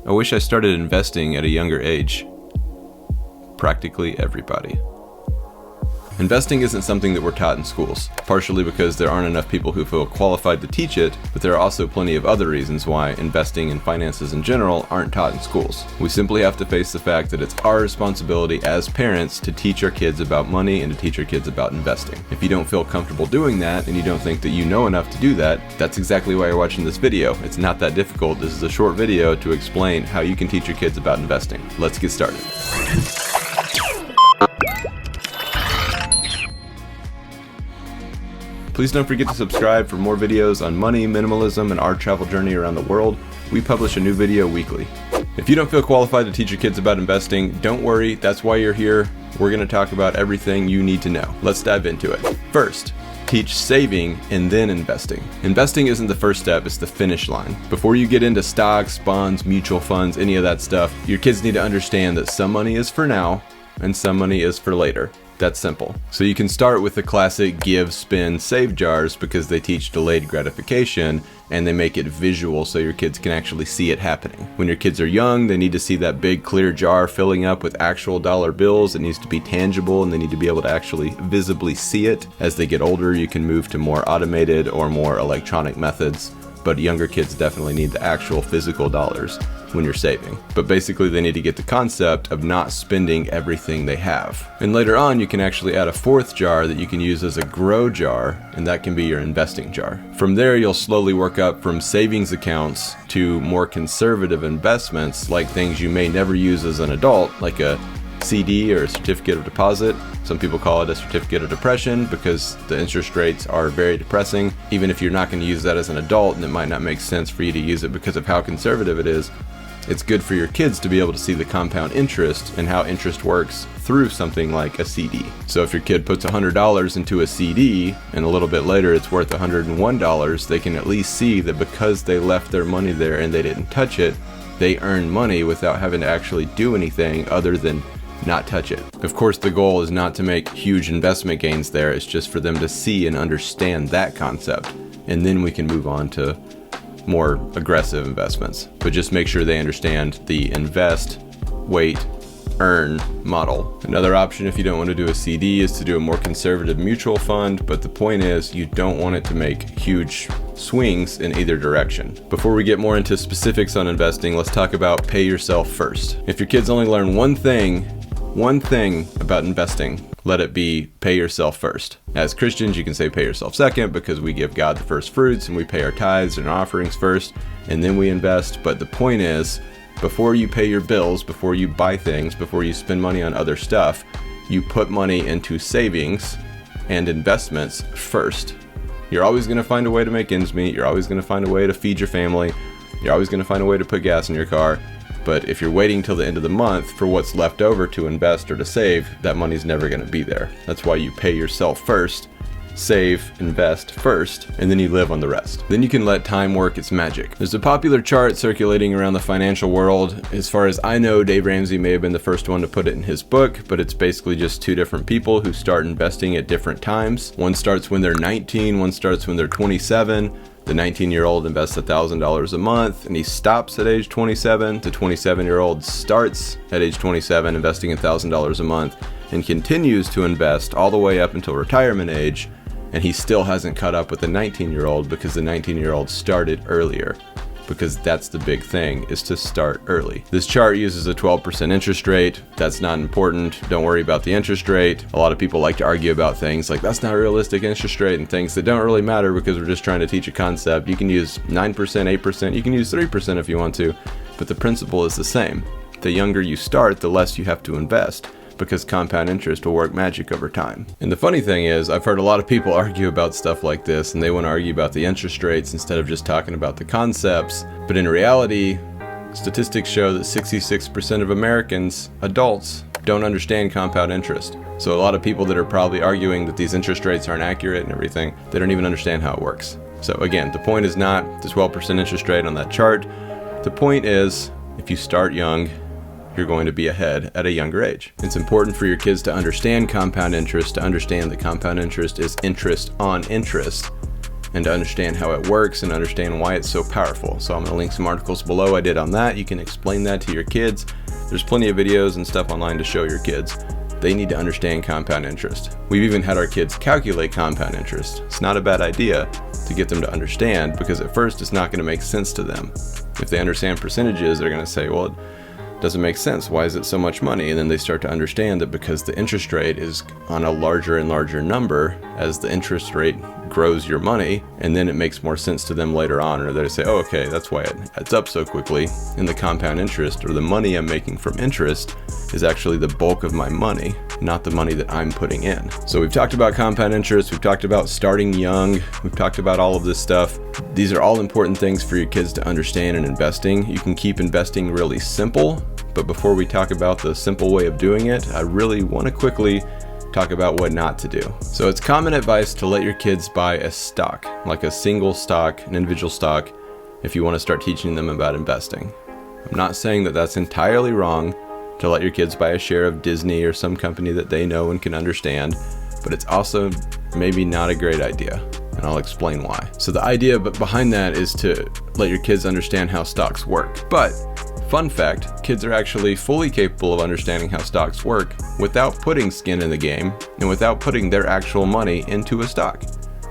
I wish I started investing at a younger age. Practically everybody. Investing isn't something that we're taught in schools, partially because there aren't enough people who feel qualified to teach it, but there are also plenty of other reasons why investing and finances in general aren't taught in schools. We simply have to face the fact that it's our responsibility as parents to teach our kids about money and to teach our kids about investing. If you don't feel comfortable doing that and you don't think that you know enough to do that, that's exactly why you're watching this video. It's not that difficult. This is a short video to explain how you can teach your kids about investing. Let's get started. Please don't forget to subscribe for more videos on money, minimalism, and our travel journey around the world. We publish a new video weekly. If you don't feel qualified to teach your kids about investing, don't worry, that's why you're here. We're going to talk about everything you need to know. Let's dive into it. First, teach saving and then investing. Investing isn't the first step, it's the finish line. Before you get into stocks, bonds, mutual funds, any of that stuff, your kids need to understand that some money is for now and some money is for later. That's simple. So you can start with the classic give, spend, save jars because they teach delayed gratification and they make it visual so your kids can actually see it happening. When your kids are young, they need to see that big clear jar filling up with actual dollar bills. It needs to be tangible and they need to be able to actually visibly see it. As they get older, you can move to more automated or more electronic methods, but younger kids definitely need the actual physical dollars when you're saving. But basically they need to get the concept of not spending everything they have. And later on you can actually add a fourth jar that you can use as a grow jar, and that can be your investing jar. From there you'll slowly work up from savings accounts to more conservative investments, like things you may never use as an adult, like a CD or a certificate of deposit. Some people call it a certificate of depression because the interest rates are very depressing. Even if you're not going to use that as an adult and it might not make sense for you to use it because of how conservative it is, it's good for your kids to be able to see the compound interest and how interest works through something like a CD. So if your kid puts $100 into a CD and a little bit later it's worth $101, they can at least see that because they left their money there and they didn't touch it, they earn money without having to actually do anything other than not touch it. Of course, the goal is not to make huge investment gains there. It's just for them to see and understand that concept. And then we can move on to more aggressive investments. But just make sure they understand the invest, wait, earn model. Another option if you don't want to do a CD is to do a more conservative mutual fund, but the point is you don't want it to make huge swings in either direction. Before we get more into specifics on investing, let's talk about pay yourself first. If your kids only learn one thing about investing, let it be pay yourself first. As Christians, you can say pay yourself second because we give God the first fruits and we pay our tithes and offerings first and then we invest. But the point is, before you pay your bills, before you buy things, before you spend money on other stuff, you put money into savings and investments first. You're always going to find a way to make ends meet. You're always going to find a way to feed your family. You're always going to find a way to put gas in your car. But if you're waiting till the end of the month for what's left over to invest or to save, that money's never going to be there. That's why you pay yourself first, save, invest first, and then you live on the rest. Then you can let time work its magic. There's a popular chart circulating around the financial world. As far as I know, Dave Ramsey may have been the first one to put it in his book, but it's basically just two different people who start investing at different times. One starts when they're 19, one starts when they're 27. The 19-year-old invests $1,000 a month and he stops at age 27. The 27-year-old starts at age 27 investing $1,000 a month and continues to invest all the way up until retirement age, and he still hasn't caught up with the 19-year-old because the 19-year-old started earlier. Because that's the big thing, is to start early. This chart uses a 12% interest rate. That's not important. Don't worry about the interest rate. A lot of people like to argue about things like that's not a realistic interest rate and things that don't really matter because we're just trying to teach a concept. You can use 9%, 8%, you can use 3% if you want to, but the principle is the same. The younger you start, the less you have to invest, because compound interest will work magic over time. And the funny thing is, I've heard a lot of people argue about stuff like this and they want to argue about the interest rates instead of just talking about the concepts. But in reality, statistics show that 66% of Americans, adults, don't understand compound interest. So a lot of people that are probably arguing that these interest rates aren't accurate and everything, they don't even understand how it works. So again, the point is not the 12% interest rate on that chart. The point is, if you start young, you're going to be ahead at a younger age. It's important for your kids to understand compound interest, to understand that compound interest is interest on interest, and to understand how it works and understand why it's so powerful. So I'm gonna link some articles below I did on that. You can explain that to your kids. There's plenty of videos and stuff online to show your kids. They need to understand compound interest. We've even had our kids calculate compound interest. It's not a bad idea to get them to understand, because at first it's not gonna make sense to them. If they understand percentages, they're gonna say, well, it doesn't make sense. Why is it so much money? And then they start to understand that because the interest rate is on a larger and larger number, as the interest rate grows your money, and then it makes more sense to them later on, or they say, oh, okay, that's why it adds up so quickly. And the compound interest, or the money I'm making from interest, is actually the bulk of my money, not the money that I'm putting in. So we've talked about compound interest, we've talked about starting young, we've talked about all of this stuff. These are all important things for your kids to understand in investing. You can keep investing really simple, but before we talk about the simple way of doing it, I really want to quickly talk about what not to do. So it's common advice to let your kids buy a stock, like a single stock, an individual stock, if you want to start teaching them about investing. I'm not saying that that's entirely wrong to let your kids buy a share of Disney or some company that they know and can understand, but it's also maybe not a great idea, and I'll explain why. So the idea behind that is to let your kids understand how stocks work. But fun fact, kids are actually fully capable of understanding how stocks work without putting skin in the game and without putting their actual money into a stock.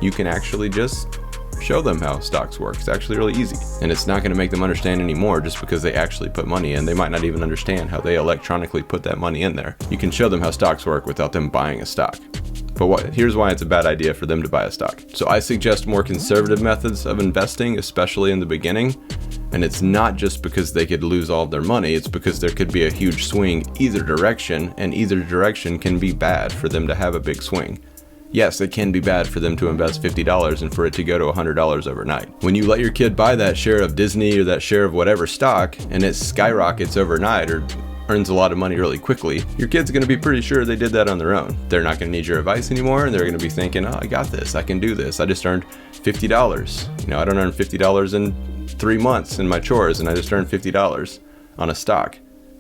You can actually just show them how stocks work. It's actually really easy. And it's not going to make them understand anymore just because they actually put money in. They might not even understand how they electronically put that money in there. You can show them how stocks work without them buying a stock. But here's why it's a bad idea for them to buy a stock. So I suggest more conservative methods of investing, especially in the beginning. And it's not just because they could lose all of their money, it's because there could be a huge swing either direction, and either direction can be bad for them to have a big swing. Yes, it can be bad for them to invest $50 and for it to go to $100 overnight. When you let your kid buy that share of Disney or that share of whatever stock, and it skyrockets overnight or earns a lot of money really quickly, your kid's gonna be pretty sure they did that on their own. They're not gonna need your advice anymore, and they're gonna be thinking, oh, I got this, I can do this. I just earned $50. I don't earn $50 in 3 months in my chores, and I just earned $50 on a stock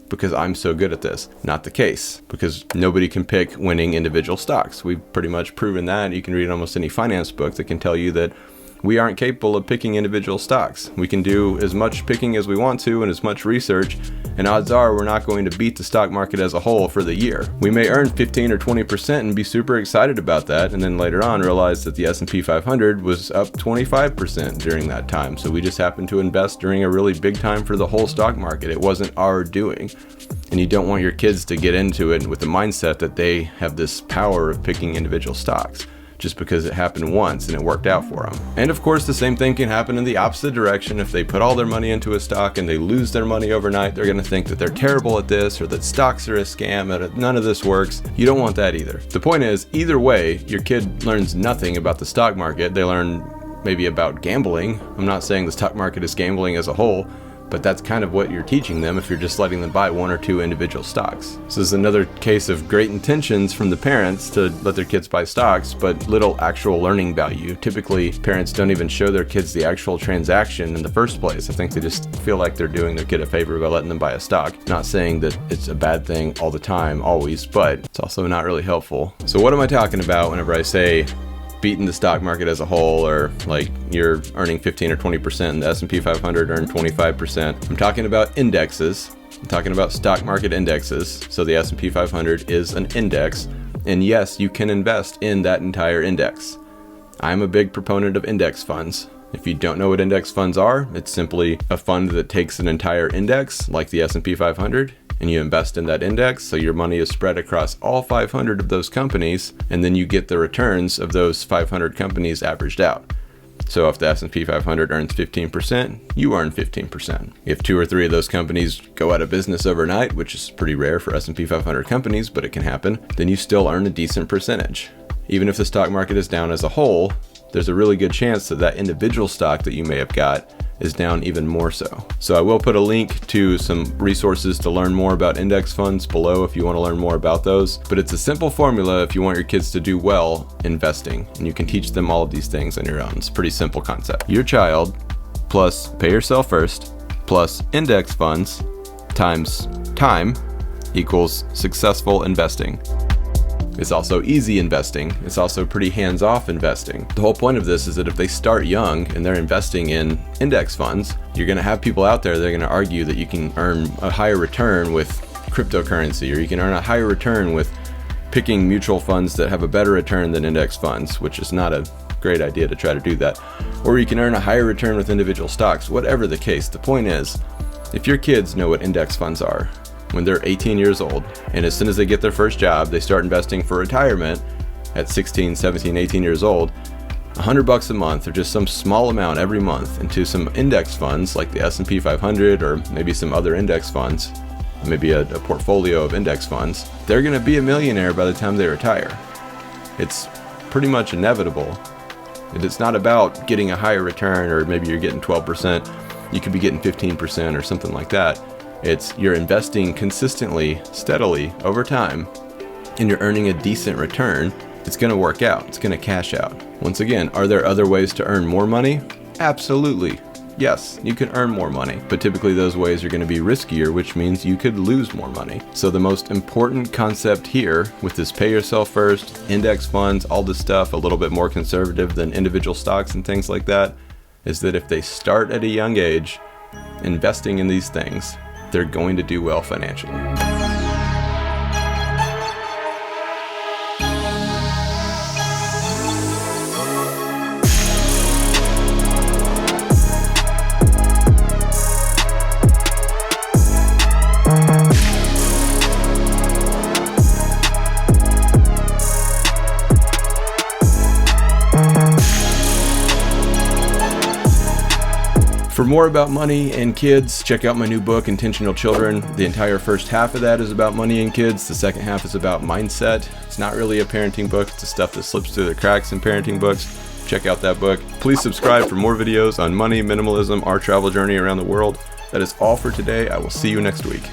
because I'm so good at this. Not the case, because nobody can pick winning individual stocks. We've pretty much proven that. You can read almost any finance book that can tell you that we aren't capable of picking individual stocks. We can do as much picking as we want to and as much research, and odds are we're not going to beat the stock market as a whole for the year. We may earn 15 or 20% and be super excited about that, and then later on realize that the S&P 500 was up 25% during that time. So we just happened to invest during a really big time for the whole stock market. It wasn't our doing. And you don't want your kids to get into it with the mindset that they have this power of picking individual stocks just because it happened once and it worked out for them. And of course, the same thing can happen in the opposite direction. If they put all their money into a stock and they lose their money overnight, they're gonna think that they're terrible at this, or that stocks are a scam, that none of this works. You don't want that either. The point is, either way, your kid learns nothing about the stock market. They learn maybe about gambling. I'm not saying the stock market is gambling as a whole, but that's kind of what you're teaching them if you're just letting them buy one or two individual stocks. So this is another case of great intentions from the parents to let their kids buy stocks, but little actual learning value. Typically, parents don't even show their kids the actual transaction in the first place. I think they just feel like they're doing their kid a favor by letting them buy a stock. Not saying that it's a bad thing all the time, always, but it's also not really helpful. So what am I talking about whenever I say beating the stock market as a whole, or like you're earning 15 or 20% and the S&P 500 earned 25%? I'm talking about indexes. I'm talking about stock market indexes. So the S&P 500 is an index, and yes, you can invest in that entire index. I'm a big proponent of index funds. If you don't know what index funds are, it's simply a fund that takes an entire index like the S&P 500 and you invest in that index, so your money is spread across all 500 of those companies, and then you get the returns of those 500 companies averaged out. So if the S&P 500 earns 15%, you earn 15%. If 2 or 3 of those companies go out of business overnight, which is pretty rare for S&P 500 companies, but it can happen, then you still earn a decent percentage. Even if the stock market is down as a whole, there's a really good chance that that individual stock that you may have got is down even more so. So I will put a link to some resources to learn more about index funds below if you want to learn more about those. But it's a simple formula if you want your kids to do well investing, and you can teach them all of these things on your own. It's a pretty simple concept. Your child plus pay yourself first plus index funds times time equals successful investing. It's also easy investing. It's also pretty hands-off investing. The whole point of this is that if they start young and they're investing in index funds, you're going to have people out there that are going to argue that you can earn a higher return with cryptocurrency, or you can earn a higher return with picking mutual funds that have a better return than index funds, which is not a great idea to try to do that. Or you can earn a higher return with individual stocks. Whatever the case, the point is, if your kids know what index funds are when they're 18 years old, and as soon as they get their first job, they start investing for retirement at 16, 17, 18 years old, $100 a month or just some small amount every month into some index funds like the S&P 500 or maybe some other index funds, maybe a portfolio of index funds, they're going to be a millionaire by the time they retire. It's pretty much inevitable. It's not about getting a higher return, or maybe you're getting 12%, you could be getting 15% or something like that. It's you're investing consistently, steadily over time, and you're earning a decent return. It's going to work out. It's going to cash out. Once again, are there other ways to earn more money? Absolutely. Yes, you can earn more money, but typically those ways are going to be riskier, which means you could lose more money. So the most important concept here with this pay yourself first, index funds, all this stuff, a little bit more conservative than individual stocks and things like that, is that if they start at a young age investing in these things, they're going to do well financially. For more about money and kids, check out my new book, Intentional Children. The entire first half of that is about money and kids. The second half is about mindset. It's not really a parenting book. It's the stuff that slips through the cracks in parenting books. Check out that book. Please subscribe for more videos on money, minimalism, our travel journey around the world. That is all for today. I will see you next week.